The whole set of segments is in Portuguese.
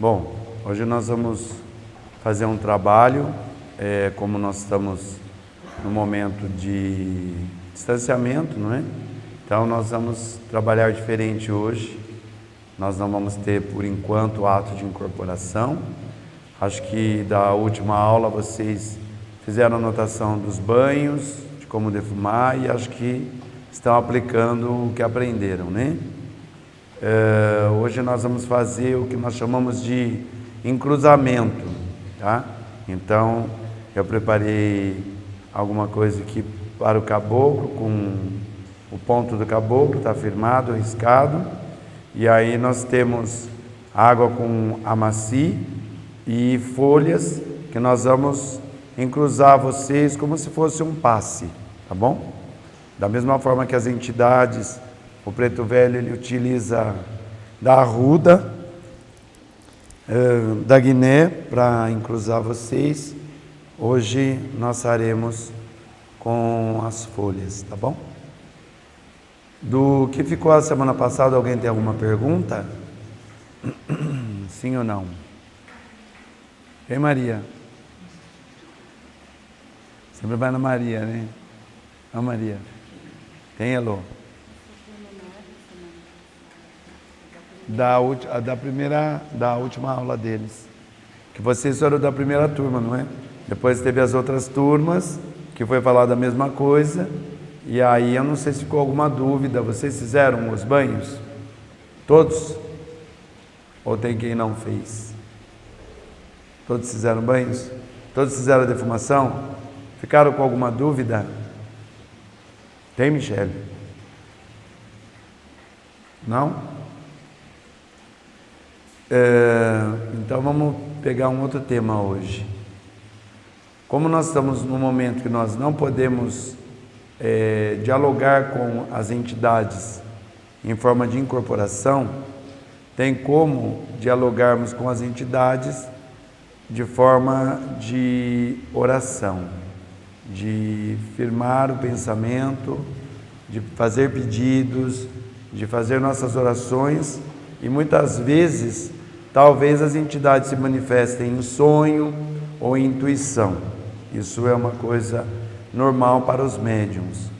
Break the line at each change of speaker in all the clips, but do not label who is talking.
Bom, hoje nós vamos fazer um trabalho, como nós estamos no momento de distanciamento, não é? Então nós vamos trabalhar diferente hoje. Nós não vamos ter, por enquanto, o ato de incorporação. Acho que da última aula vocês fizeram anotação dos banhos, de como defumar, e acho que estão aplicando o que aprenderam, né? Hoje nós vamos fazer o que nós chamamos de encruzamento, tá? Então, eu preparei alguma coisa aqui para o caboclo, com o ponto do caboclo, está firmado, riscado, e aí nós temos água com amaci e folhas que nós vamos encruzar vocês como se fosse um passe, tá bom? Da mesma forma que as entidades, o Preto Velho ele utiliza da arruda, da Guiné para encruzar vocês. Hoje nós faremos com as folhas, tá bom? Do que ficou a semana passada, alguém tem alguma pergunta? Sim ou não? Ei, Maria? Sempre vai na Maria, né? A Maria. Tem, Elô? Da última aula deles. Que vocês foram da primeira turma, não é? Depois teve as outras turmas, que foi falar da mesma coisa. E aí eu não sei se ficou alguma dúvida. Vocês fizeram os banhos? Todos? Ou tem quem não fez? Todos fizeram banhos? Todos fizeram a defumação? Ficaram com alguma dúvida? Tem, Michele? Não? Então vamos pegar um outro tema hoje. Como nós estamos num momento que nós não podemos dialogar com as entidades em forma de incorporação, tem como dialogarmos com as entidades de forma de oração, de firmar o pensamento, de fazer pedidos, de fazer nossas orações, e muitas vezes talvez as entidades se manifestem em sonho ou em intuição. Isso é uma coisa normal para os médiums.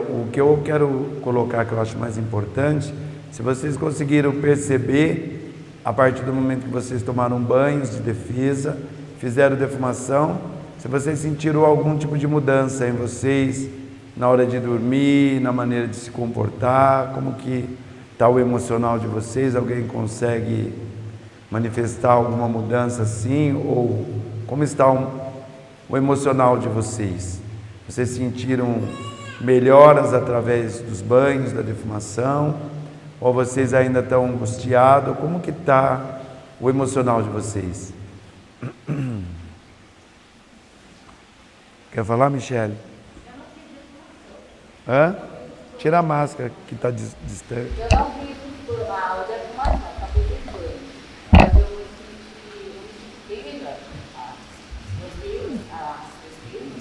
O que eu quero colocar, que eu acho mais importante, se vocês conseguiram perceber, a partir do momento que vocês tomaram banhos de defesa, fizeram defumação, se vocês sentiram algum tipo de mudança em vocês, na hora de dormir, na maneira de se comportar, como que está o emocional de vocês? Alguém consegue manifestar alguma mudança assim? Ou como está o emocional de vocês? Vocês sentiram melhoras através dos banhos, da defumação? Ou vocês ainda estão angustiados? Como que está o emocional de vocês? Quer falar, Michele? Hã? Tira a máscara que está distante.
Eu não vi tudo na aula de defumação, acabei de banho. Mas eu me senti bem melhor. Meus filhos,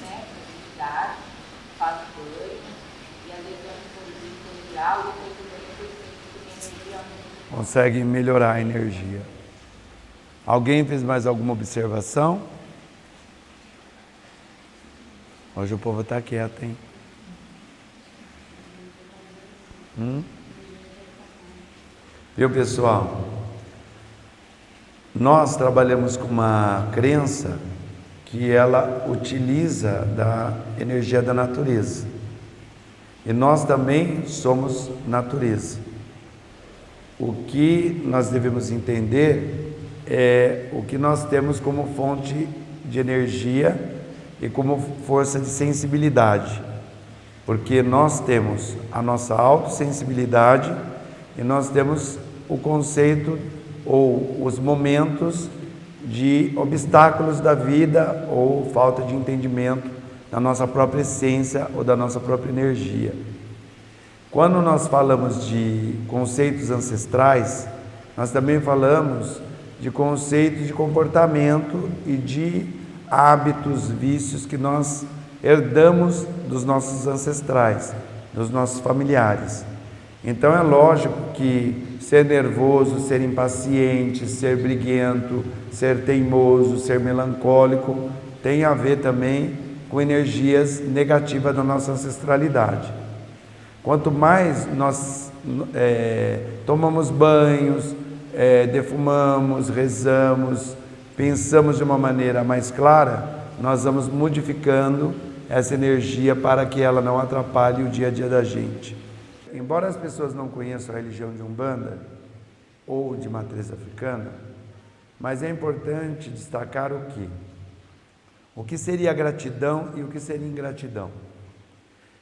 né? Atividade, faço banho. E às vezes eu me social e depois do banho eu sinto que minha energia
consegue melhorar a energia. Alguém fez mais alguma observação? Hoje o povo está quieto, hein? Viu, pessoal? Nós trabalhamos com uma crença que ela utiliza da energia da natureza. E nós também somos natureza. O que nós devemos entender é o que nós temos como fonte de energia e como força de sensibilidade. Porque nós temos a nossa autossensibilidade e nós temos o conceito ou os momentos de obstáculos da vida ou falta de entendimento da nossa própria essência ou da nossa própria energia. Quando nós falamos de conceitos ancestrais, nós também falamos de conceitos de comportamento e de hábitos, vícios que nós herdamos dos nossos ancestrais, dos nossos familiares. Então é lógico que ser nervoso, ser impaciente, ser briguento, ser teimoso, ser melancólico, tem a ver também com energias negativas da nossa ancestralidade. Quanto mais nós tomamos banhos, defumamos, rezamos, pensamos de uma maneira mais clara, nós vamos modificando essa energia para que ela não atrapalhe o dia a dia da gente. Embora as pessoas não conheçam a religião de Umbanda ou de matriz africana, mas é importante destacar o quê? O que seria gratidão e o que seria ingratidão.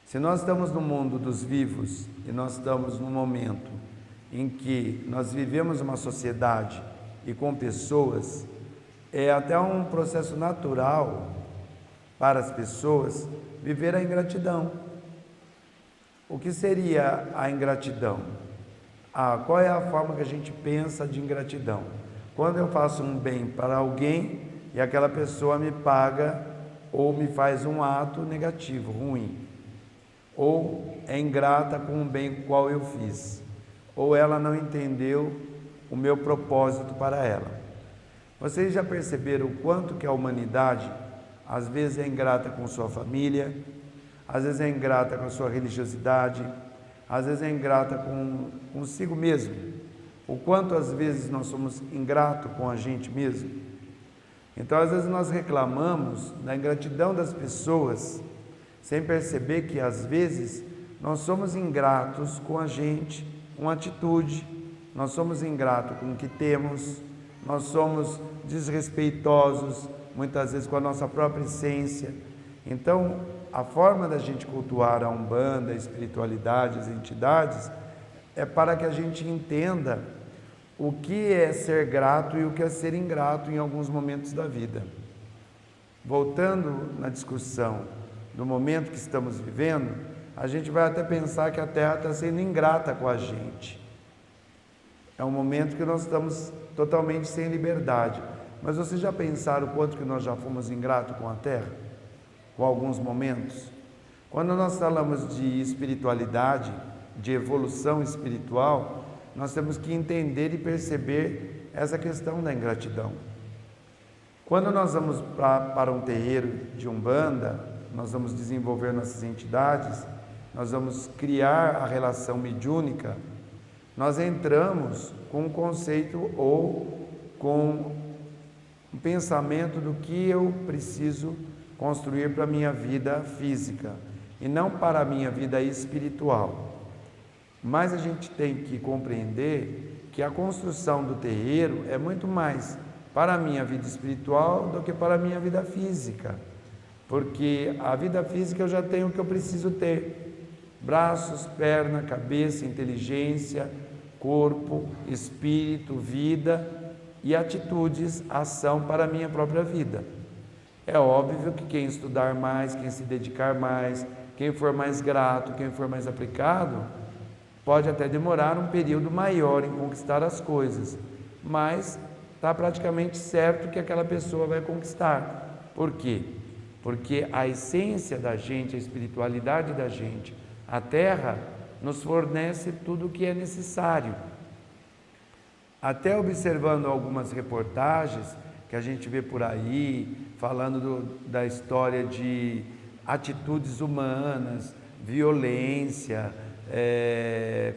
Se nós estamos no mundo dos vivos e nós estamos num momento em que nós vivemos uma sociedade e com pessoas, é até um processo natural para as pessoas viver a ingratidão. O que seria a ingratidão? Qual é a forma que a gente pensa de ingratidão? Quando eu faço um bem para alguém e aquela pessoa me paga ou me faz um ato negativo, ruim, ou é ingrata com um bem qual eu fiz, ou ela não entendeu o meu propósito para ela. Vocês já perceberam o quanto que a humanidade às vezes é ingrata com sua família, às vezes é ingrata com a sua religiosidade, às vezes é ingrata consigo mesmo. O quanto às vezes nós somos ingratos com a gente mesmo. Então às vezes nós reclamamos da ingratidão das pessoas, sem perceber que às vezes nós somos ingratos com a gente, com atitude, nós somos ingratos com o que temos, nós somos desrespeitosos muitas vezes com a nossa própria essência. Então a forma da gente cultuar a Umbanda, a espiritualidade, as entidades, é para que a gente entenda o que é ser grato e o que é ser ingrato em alguns momentos da vida. Voltando na discussão do momento que estamos vivendo, a gente vai até pensar que a Terra está sendo ingrata com a gente. É um momento que nós estamos totalmente sem liberdade. Mas vocês já pensaram o quanto que nós já fomos ingratos com a Terra? Com alguns momentos? Quando nós falamos de espiritualidade, de evolução espiritual, nós temos que entender e perceber essa questão da ingratidão. Quando nós vamos para um terreiro de Umbanda, nós vamos desenvolver nossas entidades, nós vamos criar a relação mediúnica, nós entramos com um conceito ou com um pensamento do que eu preciso construir para a minha vida física e não para a minha vida espiritual. Mas a gente tem que compreender que a construção do terreiro é muito mais para a minha vida espiritual do que para a minha vida física. Porque a vida física eu já tenho o que eu preciso ter: braços, perna, cabeça, inteligência, corpo, espírito, vida e atitudes, ação para a minha própria vida. É óbvio que quem estudar mais, quem se dedicar mais, quem for mais grato, quem for mais aplicado, pode até demorar um período maior em conquistar as coisas, mas está praticamente certo que aquela pessoa vai conquistar. Por quê? Porque a essência da gente, a espiritualidade da gente, a Terra, nos fornece tudo o que é necessário. Até observando algumas reportagens que a gente vê por aí, falando da história de atitudes humanas, violência,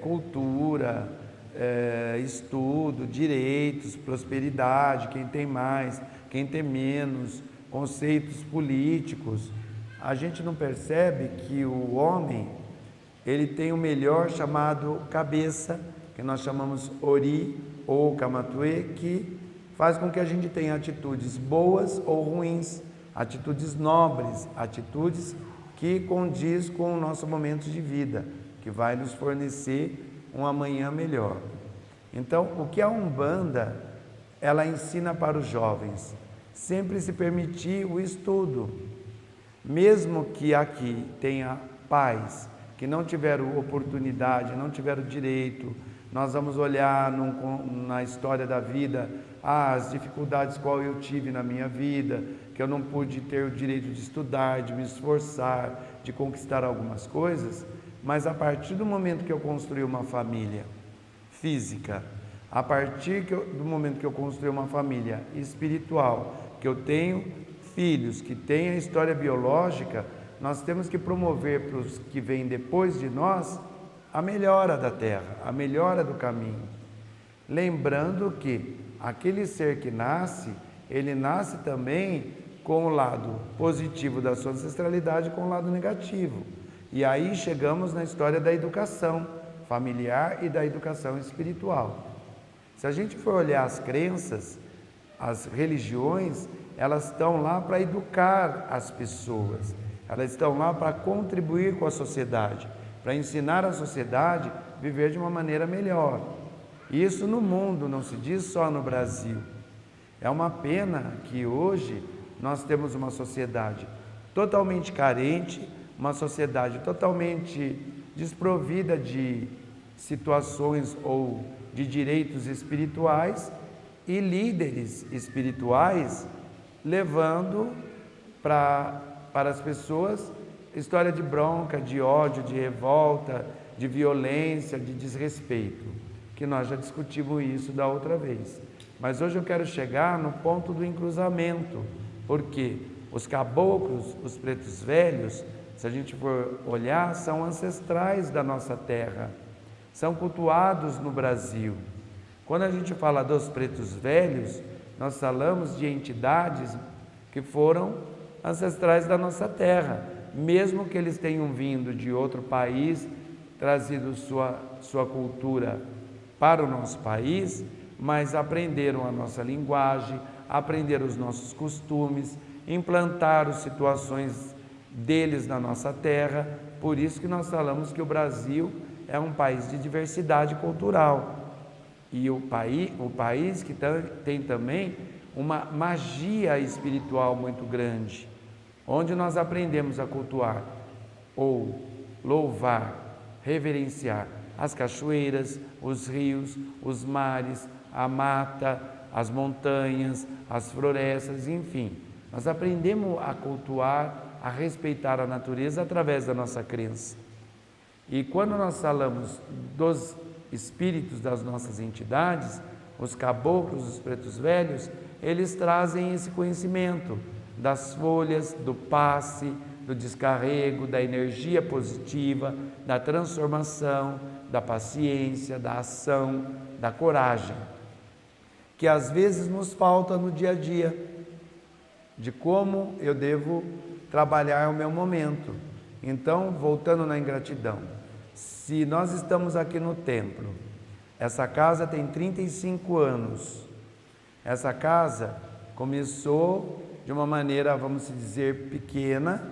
cultura, estudo, direitos, prosperidade, quem tem mais, quem tem menos, conceitos políticos, a gente não percebe que o homem, ele tem o melhor chamado cabeça, que nós chamamos Ori ou Kamatue, que faz com que a gente tenha atitudes boas ou ruins, atitudes nobres, atitudes que condiz com o nosso momento de vida, que vai nos fornecer um amanhã melhor. Então, o que a Umbanda, ela ensina para os jovens? Sempre se permitir o estudo, mesmo que aqui tenha pais que não tiveram oportunidade, não tiveram direito, nós vamos olhar na história da vida, as dificuldades qual eu tive na minha vida, que eu não pude ter o direito de estudar, de me esforçar, de conquistar algumas coisas, mas a partir do momento que eu construí uma família física. A partir do momento que eu construí uma família espiritual, que eu tenho filhos que têm a história biológica, nós temos que promover para os que vêm depois de nós a melhora da terra, a melhora do caminho. Lembrando que aquele ser que nasce, ele nasce também com o lado positivo da sua ancestralidade e com o lado negativo. E aí chegamos na história da educação familiar e da educação espiritual. Se a gente for olhar as crenças, as religiões, elas estão lá para educar as pessoas, elas estão lá para contribuir com a sociedade, para ensinar a sociedade a viver de uma maneira melhor. Isso no mundo, não se diz só no Brasil. É uma pena que hoje nós temos uma sociedade totalmente carente, uma sociedade totalmente desprovida de situações ou de direitos espirituais e líderes espirituais levando para as pessoas história de bronca, de ódio, de revolta, de violência, de desrespeito, que nós já discutimos isso da outra vez. Mas hoje eu quero chegar no ponto do encruzamento, porque os caboclos, os pretos velhos, se a gente for olhar, são ancestrais da nossa terra, são cultuados no Brasil. Quando a gente fala dos pretos velhos, nós falamos de entidades que foram ancestrais da nossa terra, mesmo que eles tenham vindo de outro país, trazido sua cultura para o nosso país, mas aprenderam a nossa linguagem, aprenderam os nossos costumes, implantaram situações deles na nossa terra. Por isso que nós falamos que o Brasil é um país de diversidade cultural. E o país que tem também uma magia espiritual muito grande, onde nós aprendemos a cultuar ou louvar, reverenciar as cachoeiras, os rios, os mares, a mata, as montanhas, as florestas, enfim. Nós aprendemos a cultuar, a respeitar a natureza através da nossa crença. E quando nós falamos dos espíritos das nossas entidades, os caboclos, os pretos velhos, eles trazem esse conhecimento das folhas, do passe, do descarrego, da energia positiva, da transformação, da paciência, da ação, da coragem, que às vezes nos falta no dia a dia, de como eu devo trabalhar o meu momento. Então, voltando na ingratidão, se nós estamos aqui no templo, essa casa tem 35 anos, essa casa começou de uma maneira, vamos dizer, pequena,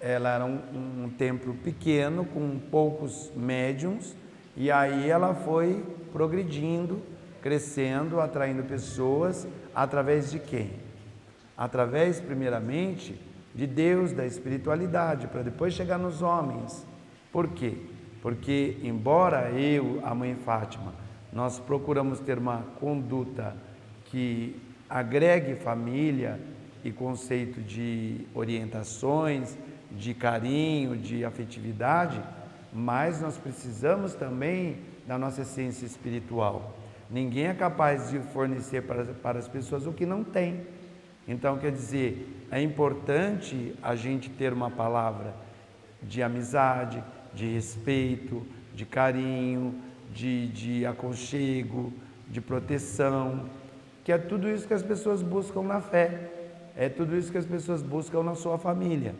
ela era um templo pequeno, com poucos médiuns, e aí ela foi progredindo, crescendo, atraindo pessoas, através de quem? Através, primeiramente, de Deus, da espiritualidade, para depois chegar nos homens. Por quê? Porque, embora eu, a mãe Fátima, nós procuramos ter uma conduta que agregue família e conceito de orientações, de carinho, de afetividade, mas nós precisamos também da nossa essência espiritual. Ninguém é capaz de fornecer para as pessoas o que não tem. Então, quer dizer, é importante a gente ter uma palavra de amizade, de respeito, de carinho, de aconchego, de proteção, que é tudo isso que as pessoas buscam na fé, é tudo isso que as pessoas buscam na sua família.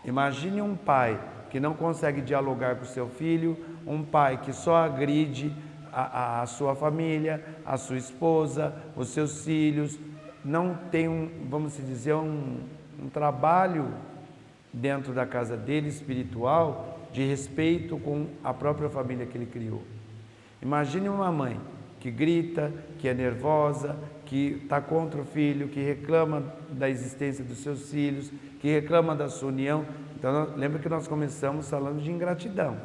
Imagine um pai que não consegue dialogar com o seu filho, um pai que só agride a sua família, a sua esposa, os seus filhos, não tem vamos dizer, um trabalho dentro da casa dele espiritual de respeito com a própria família que ele criou. Imagine uma mãe que grita, que é nervosa, que está contra o filho, que reclama da existência dos seus filhos, que reclama da sua união. Então, lembra que nós começamos falando de ingratidão.